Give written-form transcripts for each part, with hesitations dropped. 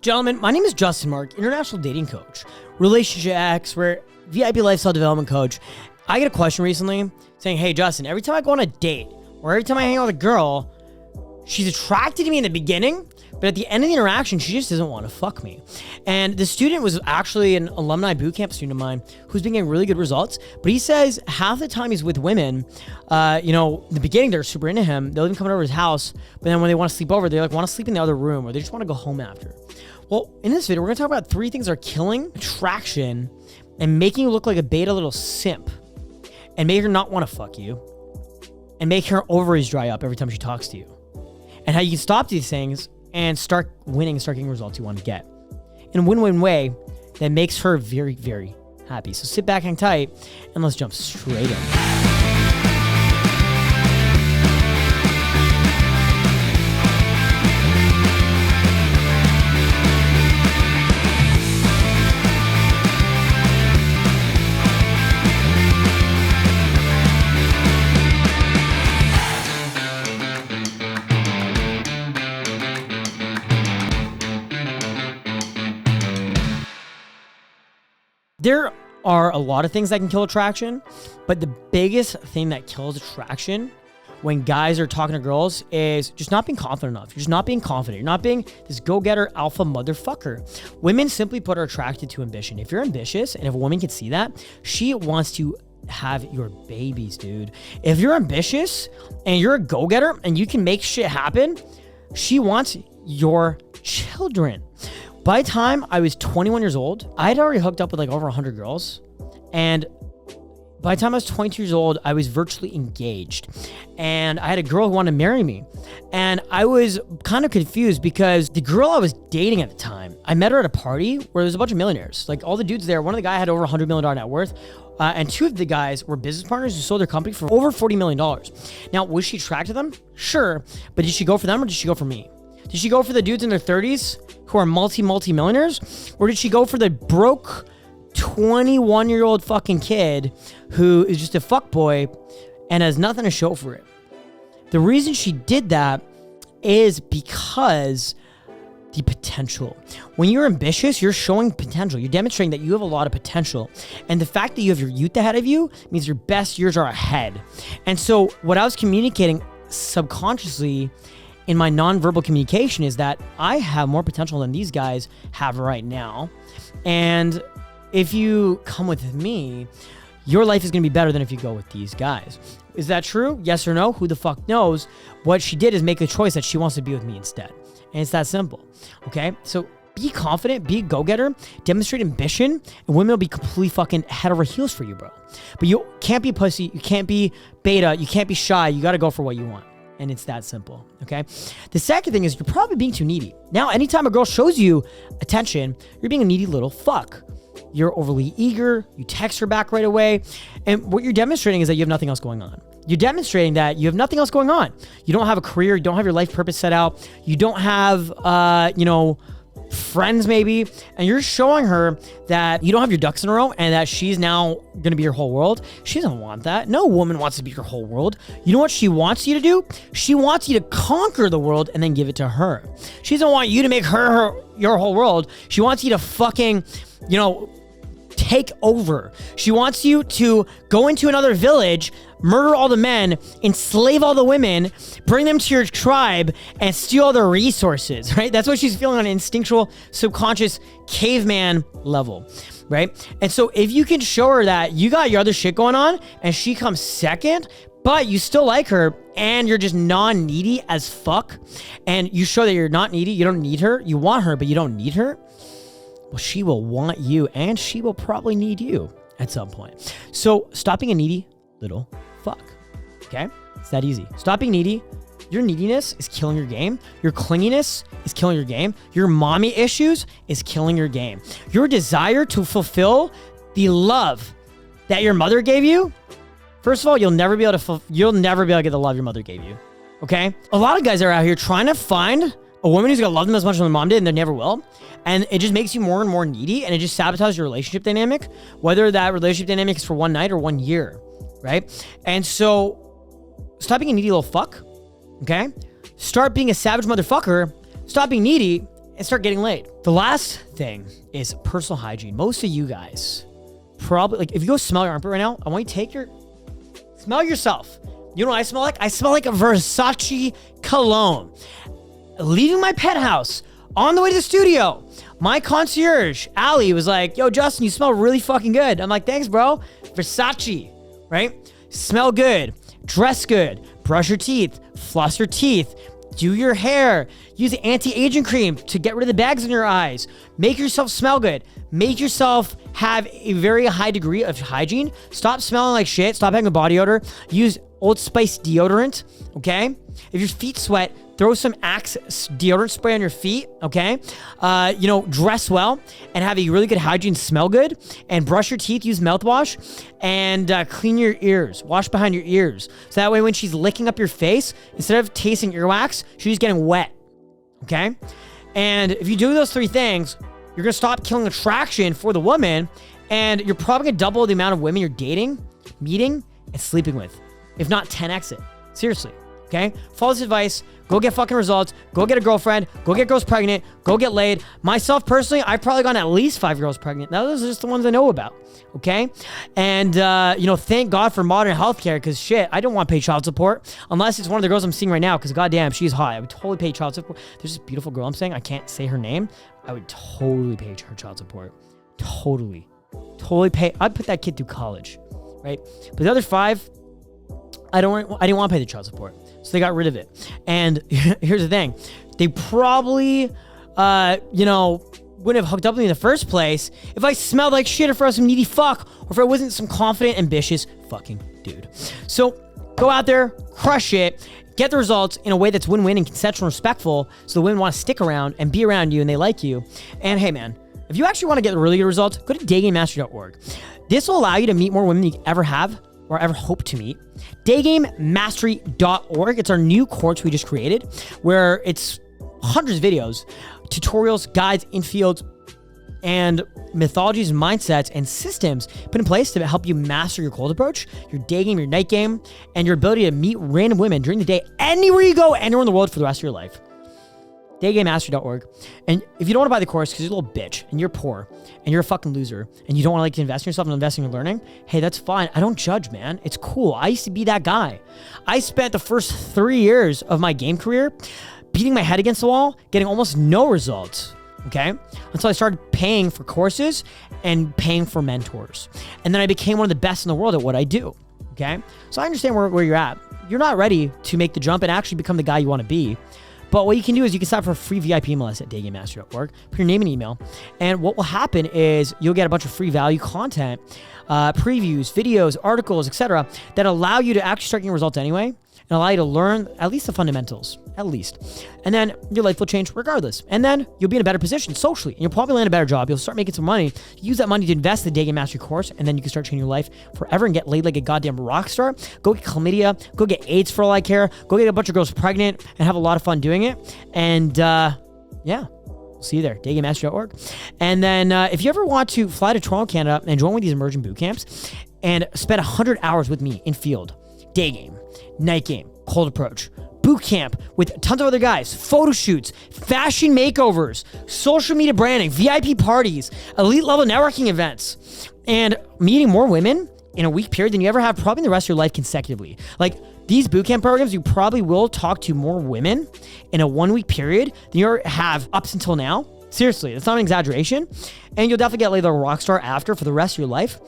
Gentlemen, my name is Justin Marc, international dating coach, relationship expert, VIP lifestyle development coach. I get a question recently saying, hey, Justin, every time I go on a date or every time I hang out with a girl, she's attracted to me in the beginning, but at the end of the interaction, she just doesn't want to fuck me. And the student was actually an alumni bootcamp student of mine who's been getting really good results. But he says half the time he's with women, in the beginning, they're super into him. They'll even come over his house. But then when they want to sleep over, they want to sleep in the other room or they just want to go home after. Well, in this video, we're going to talk about 3 things that are killing attraction and making you look like a beta little simp and make her not want to fuck you and make her ovaries dry up every time she talks to you. And how you can stop these things and start winning, start getting results you want to get in a win-win way that makes her very, very happy. So sit back, hang tight, and let's jump straight in. There are a lot of things that can kill attraction, but the biggest thing that kills attraction when guys are talking to girls is just not being confident enough. You're just not being confident. You're not being this go-getter alpha motherfucker. Women simply put are attracted to ambition. If you're ambitious and if a woman can see that, she wants to have your babies, dude. If you're ambitious and you're a go-getter and you can make shit happen, she wants your children. By the time I was 21 years old, I had already hooked up with like over 100 girls. And by the time I was 22 years old, I was virtually engaged. And I had a girl who wanted to marry me. And I was kind of confused because the girl I was dating at the time, I met her at a party where there was a bunch of millionaires. Like all the dudes there, one of the guys had over $100 million net worth. And 2 of the guys were business partners who sold their company for over $40 million. Now, was she attracted to them? Sure. But did she go for them or did she go for me? Did she go for the dudes in their 30s who are multi-millionaires? Or did she go for the broke 21-year-old fucking kid who is just a fuckboy and has nothing to show for it? The reason she did that is because the potential. When you're ambitious, you're showing potential. You're demonstrating that you have a lot of potential. And the fact that you have your youth ahead of you means your best years are ahead. And so what I was communicating subconsciously in my nonverbal communication is that I have more potential than these guys have right now. And if you come with me, your life is going to be better than if you go with these guys. Is that true? Yes or no? Who the fuck knows? What she did is make a choice that she wants to be with me instead. And it's that simple. Okay? So be confident, be a go-getter, demonstrate ambition, and women will be completely fucking head over heels for you, bro. But you can't be pussy, you can't be beta, you can't be shy, you got to go for what you want. And it's that simple, okay? The second thing is you're probably being too needy. Now, anytime a girl shows you attention, you're being a needy little fuck. You're overly eager, you text her back right away, and what you're demonstrating is that you have nothing else going on. You're demonstrating that you have nothing else going on. You don't have a career, you don't have your life purpose set out, you don't have, friends maybe, and you're showing her that you don't have your ducks in a row and that she's now gonna be your whole world. She doesn't want that. No woman wants to be your whole world. You know what she wants you to do? She wants you to conquer the world and then give it to her. She doesn't want you to make her your whole world. She wants you to fucking, take over. She wants you to go into another village, murder all the men, enslave all the women, bring them to your tribe, and steal all their resources, right? That's what she's feeling on an instinctual, subconscious, caveman level, right? And so if you can show her that you got your other shit going on and she comes second, but you still like her and you're just non-needy as fuck, and you show that you're not needy, you don't need her, you want her, but you don't need her, well, she will want you and she will probably need you at some point. So stop being a needy little fuck, okay? It's that easy. Stop being needy. Your neediness is killing your game. Your clinginess is killing your game. Your mommy issues is killing your game. Your desire to fulfill the love that your mother gave you, first of all, you'll never be able to get the love your mother gave you, okay? A lot of guys are out here trying to find a woman who's gonna love them as much as their mom did, and they never will. And it just makes you more and more needy, and it just sabotages your relationship dynamic, whether that relationship dynamic is for 1 night or 1 year, right? And so stop being a needy little fuck, okay? Start being a savage motherfucker, stop being needy, and start getting laid. The last thing is personal hygiene. Most of you guys probably, like, if you go smell your armpit right now, I want you to smell yourself. You know what I smell like? I smell like a Versace cologne. Leaving my penthouse, on the way to the studio, my concierge, Allie, was like, yo, Justin, you smell really fucking good. I'm like, thanks, bro. Versace, right? Smell good, dress good, brush your teeth, floss your teeth, do your hair, use anti-aging cream to get rid of the bags in your eyes, make yourself smell good, make yourself have a very high degree of hygiene, stop smelling like shit, stop having a body odor, use Old Spice deodorant, okay? If your feet sweat, throw some Axe deodorant spray on your feet, okay? Dress well and have a really good hygiene, smell good, and brush your teeth, use mouthwash, and clean your ears, wash behind your ears. So that way when she's licking up your face, instead of tasting earwax, she's getting wet, okay? And if you do those 3 things, you're gonna stop killing attraction for the woman, and you're probably gonna double the amount of women you're dating, meeting, and sleeping with. If not 10x it. Seriously, okay? Follow this advice. Go get fucking results. Go get a girlfriend. Go get girls pregnant. Go get laid. Myself, personally, I've probably gotten at least 5 girls pregnant. Now, those are just the ones I know about, okay? And, thank God for modern healthcare, because shit, I don't want to pay child support unless it's one of the girls I'm seeing right now, because goddamn, she's hot. I would totally pay child support. There's this beautiful girl I'm saying. I can't say her name. I would totally pay her child support. Totally pay. I'd put that kid through college, right? But the other 5... I didn't want to pay the child support, so they got rid of it. And here's the thing. They probably, wouldn't have hooked up with me in the first place if I smelled like shit, or if I was some needy fuck, or if I wasn't some confident, ambitious fucking dude. So go out there, crush it, get the results in a way that's win-win and consensual and respectful, so the women want to stick around and be around you and they like you. And hey, man, if you actually want to get really good results, go to daygamemastery.org. This will allow you to meet more women than you ever have or ever hope to meet. Daygamemastery.org. It's our new course we just created, where it's hundreds of videos, tutorials, guides, infields, and methodologies, mindsets, and systems put in place to help you master your cold approach, your day game, your night game, and your ability to meet random women during the day, anywhere you go, anywhere in the world for the rest of your life. Daygamemastery.org. And if you don't want to buy the course because you're a little bitch and you're poor and you're a fucking loser and you don't want to invest in yourself and invest in your learning, hey, that's fine. I don't judge, man. It's cool. I used to be that guy. I spent the first 3 years of my game career beating my head against the wall, getting almost no results, okay? Until I started paying for courses and paying for mentors. And then I became one of the best in the world at what I do, okay? So I understand where you're at. You're not ready to make the jump and actually become the guy you want to be. But what you can do is you can sign up for a free VIP email list at daygamemastery.org, put your name and email, and what will happen is you'll get a bunch of free value content, previews, videos, articles, etc., that allow you to actually start getting results anyway, and allow you to learn at least the fundamentals, at least. And then your life will change regardless. And then you'll be in a better position socially, and you'll probably land a better job. You'll start making some money, use that money to invest in the Daygame Mastery course, and then you can start changing your life forever and get laid like a goddamn rock star. Go get chlamydia, go get AIDS for all I care, go get a bunch of girls pregnant, and have a lot of fun doing it. And we'll see you there, daygamemastery.org. And then if you ever want to fly to Toronto, Canada, and join one of these immersion boot camps, and spend 100 hours with me in field, day game, night game, cold approach, boot camp with tons of other guys, photo shoots, fashion makeovers, social media branding, VIP parties, elite level networking events, and meeting more women in a week period than you ever have probably in the rest of your life consecutively. Like these bootcamp programs, you probably will talk to more women in a 1 week period than you ever have up until now. Seriously, that's not an exaggeration. And you'll definitely get laid like a rock star after for the rest of your life.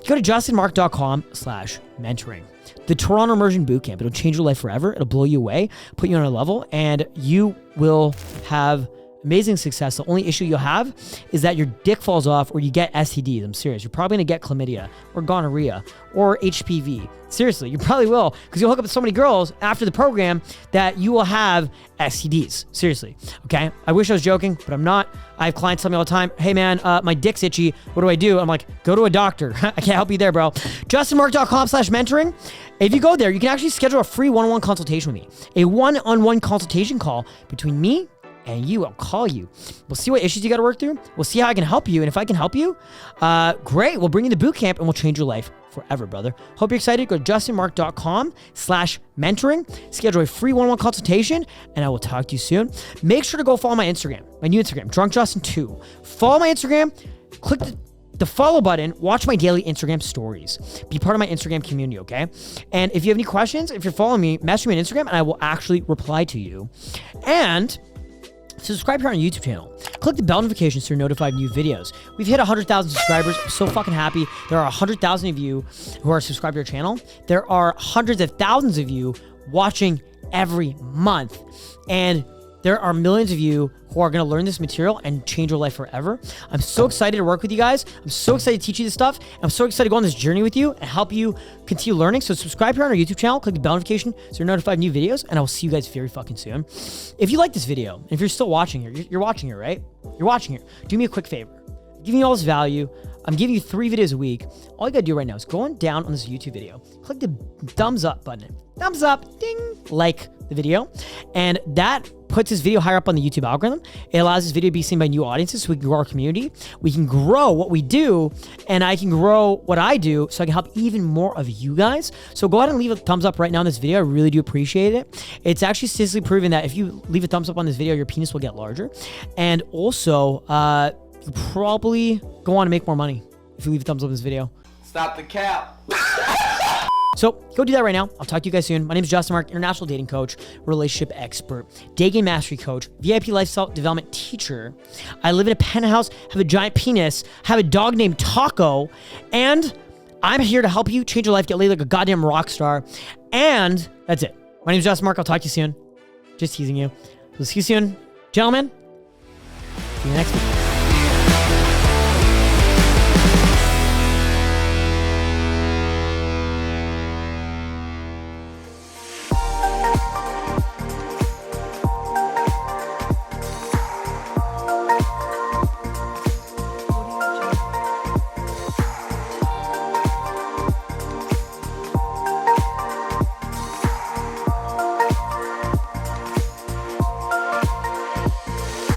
Go to justinmark.com/mentoring. The Toronto Immersion Bootcamp. It'll change your life forever. It'll blow you away, put you on a level, and you will have amazing success. The only issue you'll have is that your dick falls off or you get STDs. I'm serious. You're probably going to get chlamydia or gonorrhea or HPV. Seriously, you probably will, because you'll hook up with so many girls after the program that you will have STDs. Seriously. Okay? I wish I was joking, but I'm not. I have clients tell me all the time, hey man, my dick's itchy. What do I do? I'm like, go to a doctor. I can't help you there, bro. justinmark.com/mentoring. If you go there, you can actually schedule a free one-on-one consultation with me. A one-on-one consultation call between me and you. I'll call you. We'll see what issues you got to work through. We'll see how I can help you. And if I can help you, great. We'll bring you to boot camp and we'll change your life forever, brother. Hope you're excited. Go to justinmark.com/mentoring. Schedule a free one-on-one consultation, and I will talk to you soon. Make sure to go follow my Instagram, my new Instagram, DrunkJustin2. Follow my Instagram. Click the follow button. Watch my daily Instagram stories. Be part of my Instagram community, okay? And if you have any questions, if you're following me, message me on Instagram, and I will actually reply to you. And subscribe here on our YouTube channel. Click the bell notifications so you're notified of new videos. We've hit 100,000 subscribers. I'm so fucking happy. There are 100,000 of you who are subscribed to our channel. There are hundreds of thousands of you watching every month. And there are millions of you who are going to learn this material and change your life forever. I'm so excited to work with you guys. I'm so excited to teach you this stuff. I'm so excited to go on this journey with you and help you continue learning. So subscribe here on our YouTube channel. Click the bell notification so you're notified of new videos. And I will see you guys very fucking soon. If you like this video, and if you're still watching here, you're watching here, right? You're watching here. Do me a quick favor. I'm giving you all this value. I'm giving you 3 videos a week. All you gotta do right now is go on down on this YouTube video. Click the thumbs up button. Thumbs up, ding, like the video. And that puts this video higher up on the YouTube algorithm. It allows this video to be seen by new audiences so we can grow our community. We can grow what we do, and I can grow what I do so I can help even more of you guys. So go ahead and leave a thumbs up right now on this video. I really do appreciate it. It's actually statistically proven that if you leave a thumbs up on this video, your penis will get larger. And also, you probably go on to make more money if you leave a thumbs up on this video. Stop the cap. So go do that right now. I'll talk to you guys soon. My name is Justin Marc, international dating coach, relationship expert, Daygame mastery coach, VIP lifestyle development teacher. I live in a penthouse, have a giant penis, have a dog named Taco, and I'm here to help you change your life, get laid like a goddamn rock star. And that's it. My name is Justin Marc. I'll talk to you soon. Just teasing you. We'll see you soon. Gentlemen, see you next week.